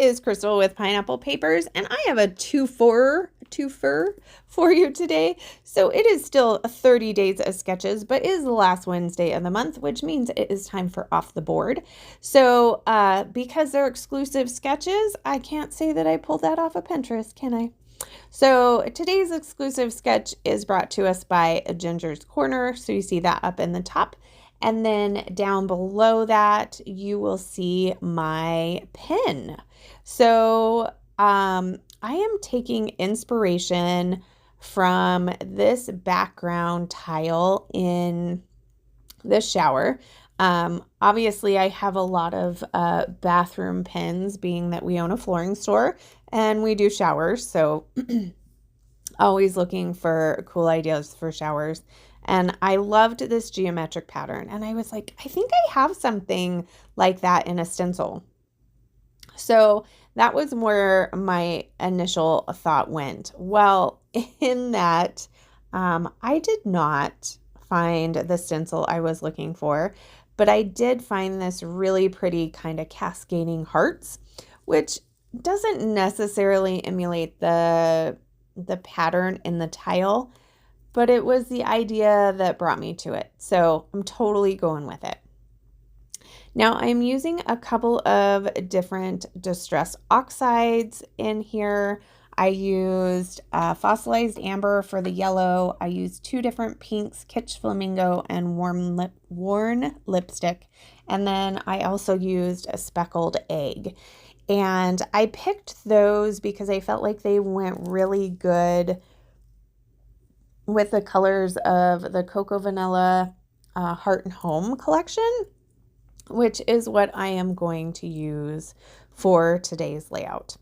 is Crystal with Pineapple Papers, and I have a twofer for you today. So it is still 30 days of sketches, but it is the last Wednesday of the month, which means it is time for Off the Board. So because they're exclusive sketches, I can't say that I pulled that off of Pinterest, can I? So today's exclusive sketch is brought to us by Ginger's Corner. So you see that up in the top. And then down below that, you will see my pen. So I am taking inspiration from this background tile in the shower. Obviously, I have a lot of bathroom pens, being that we own a flooring store and we do showers. So always looking for cool ideas for showers. And I loved this geometric pattern. And I was like, I think I have something like that in a stencil. So that was where my initial thought went. Well, in that, I did not find the stencil I was looking for, but I did find this really pretty kind of cascading hearts, which doesn't necessarily emulate the pattern in the tile, but it was the idea that brought me to it. So I'm totally going with it. Now I'm using a couple of different distress oxides in here. I used fossilized amber for the yellow. I used two different pinks, Kitsch Flamingo and Worn Lipstick. And then I also used a speckled egg. And I picked those because I felt like they went really good with the colors of the Cocoa Vanilla Heart and Home collection, which is what I am going to use for today's layout.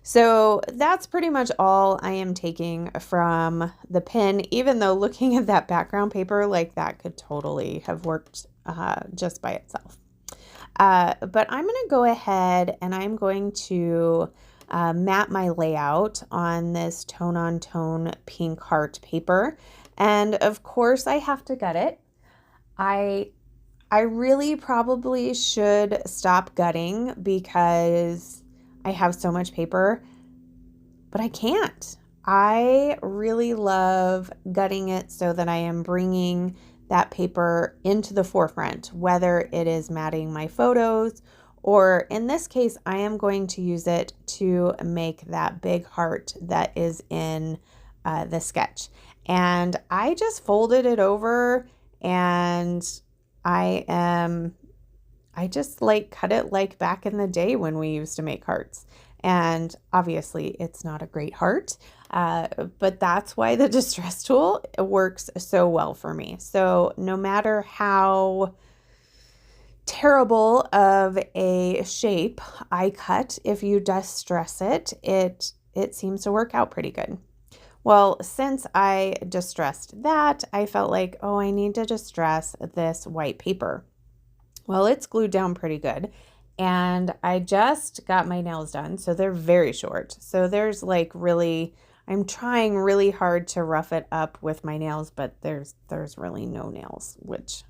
So that's pretty much all I am taking from the pen, even though looking at that background paper, like that could totally have worked just by itself. But I'm going to go ahead and I'm going to map my layout on this tone-on-tone pink heart paper. And of course I have to gut it. I really probably should stop gutting because I have so much paper, but I can't. I really love gutting it so that I am bringing that paper into the forefront, whether it is matting my photos, or in this case, I am going to use it to make that big heart that is in the sketch. And I just folded it over and I just like cut it like back in the day when we used to make hearts. And obviously it's not a great heart, but that's why the distress tool works so well for me. So no matter how terrible of a shape I cut, if you distress it, it seems to work out pretty good. Well, since I distressed that, I felt like, oh, I need to distress this white paper. Well, it's glued down pretty good. And I just got my nails done, so they're very short. So there's like really, I'm trying really hard to rough it up with my nails, but there's really no nails, which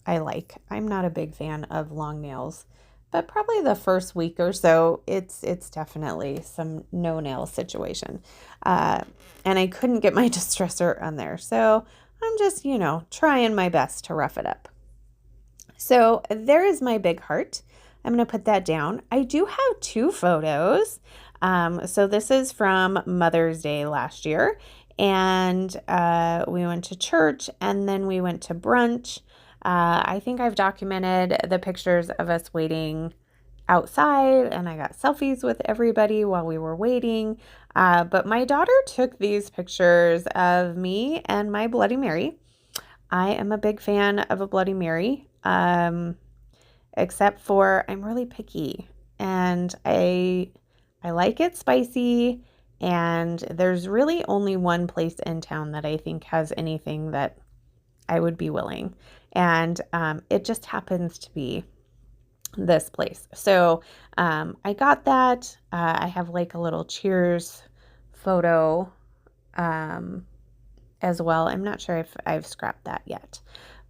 I like. I'm not a big fan of long nails, but probably the first week or so, it's definitely some no nail situation. And I couldn't get my distresser on there, so I'm just, trying my best to rough it up. So there is my big heart. I'm going to put that down. I do have two photos. So this is from Mother's Day last year. And we went to church and then we went to brunch. I think I've documented the pictures of us waiting outside and I got selfies with everybody while we were waiting. But my daughter took these pictures of me and my Bloody Mary. I am a big fan of a Bloody Mary, except for I'm really picky and I like it spicy, and there's really only one place in town that I think has anything that I would be willing. And it just happens to be this place. So I got that. I have like a little cheers photo as well. I'm not sure if I've scrapped that yet.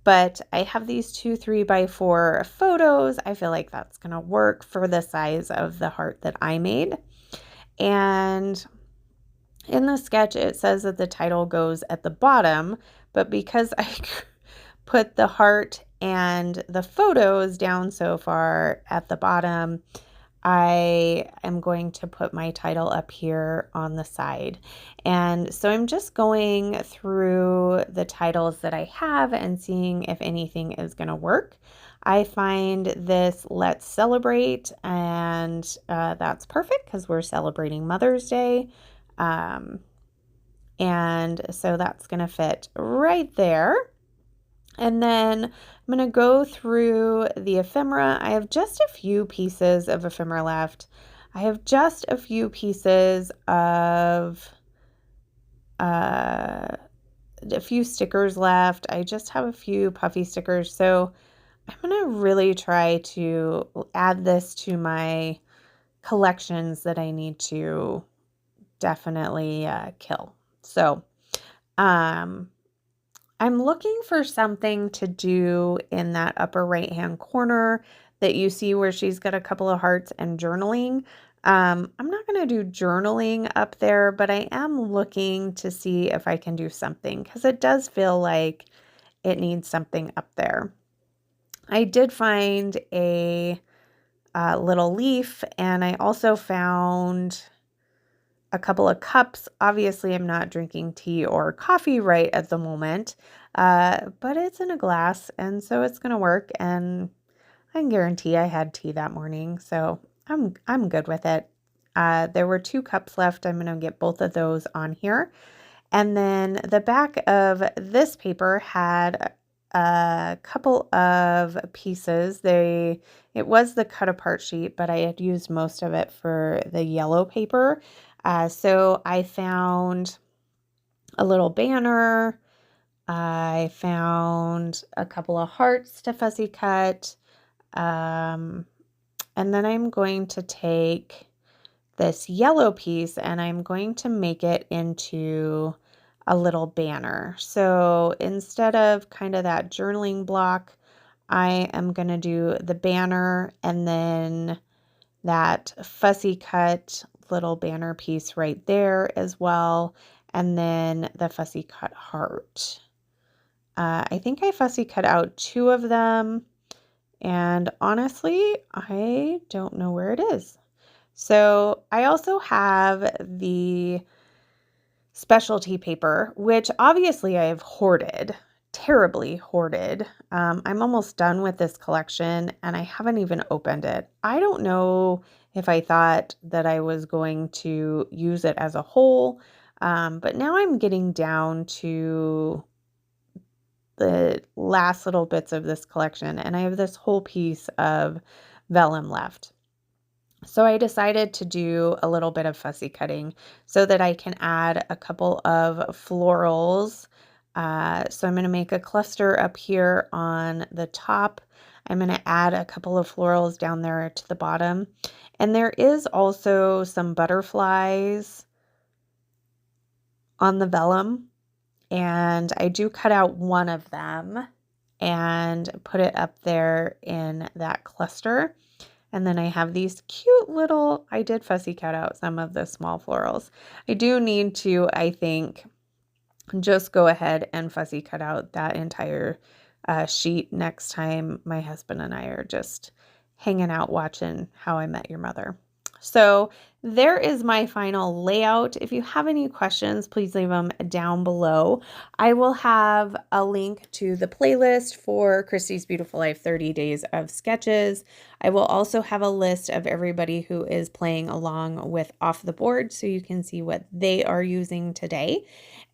But I have these 2 3x4 photos. I feel like that's going to work for the size of the heart that I made. And in the sketch, it says that the title goes at the bottom, but because I put the heart and the photos down so far at the bottom, I am going to put my title up here on the side. And so I'm just going through the titles that I have and seeing if anything is going to work. I find this Let's Celebrate, and that's perfect because we're celebrating Mother's Day. And so that's going to fit right there. And then I'm going to go through the ephemera. I have just a few pieces of ephemera left. I have just a few pieces of a few stickers left. I just have a few puffy stickers. So I'm going to really try to add this to my collections that I need to definitely kill. So, I'm looking for something to do in that upper right-hand corner that you see where she's got a couple of hearts and journaling. I'm not going to do journaling up there, but I am looking to see if I can do something because it does feel like it needs something up there. I did find a little leaf, and I also found a couple of cups. Obviously, I'm not drinking tea or coffee right at the moment, but it's in a glass, and so it's going to work, and I can guarantee I had tea that morning, so I'm good with it. There were 2 cups left. I'm going to get both of those on here. And then the back of this paper had a couple of pieces. It was the cut apart sheet, but I had used most of it for the yellow paper. So I found a little banner. I found a couple of hearts to fussy cut. And then I'm going to take this yellow piece and I'm going to make it into a little banner. So instead of kind of that journaling block, I am going to do the banner and then that fussy cut little banner piece right there as well. And then the fussy cut heart. I think I fussy cut out 2 of them. And honestly, I don't know where it is. So I also have the specialty paper, which obviously I have hoarded, terribly hoarded. I'm almost done with this collection and I haven't even opened it. I don't know if I thought that I was going to use it as a whole, but now I'm getting down to the last little bits of this collection and I have this whole piece of vellum left. So I decided to do a little bit of fussy cutting so that I can add a couple of florals. So I'm going to make a cluster up here on the top. I'm going to add a couple of florals down there to the bottom. And there is also some butterflies on the vellum. And I do cut out one of them and put it up there in that cluster. And then I have these cute little, I did fussy cut out some of the small florals. I do need to, I think, just go ahead and fussy cut out that entire sheet next time my husband and I are just hanging out watching How I Met Your Mother. So there is my final layout. If you have any questions, please leave them down below. I will have a link to the playlist for Christy's Beautiful Life 30 Days of Sketches. I will also have a list of everybody who is playing along with Off the Board so you can see what they are using today.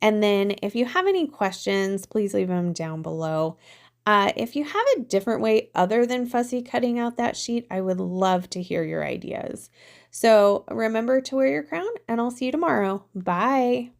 And then if you have any questions, please leave them down below. If you have a different way other than fussy cutting out that sheet, I would love to hear your ideas. So remember to wear your crown, and I'll see you tomorrow. Bye.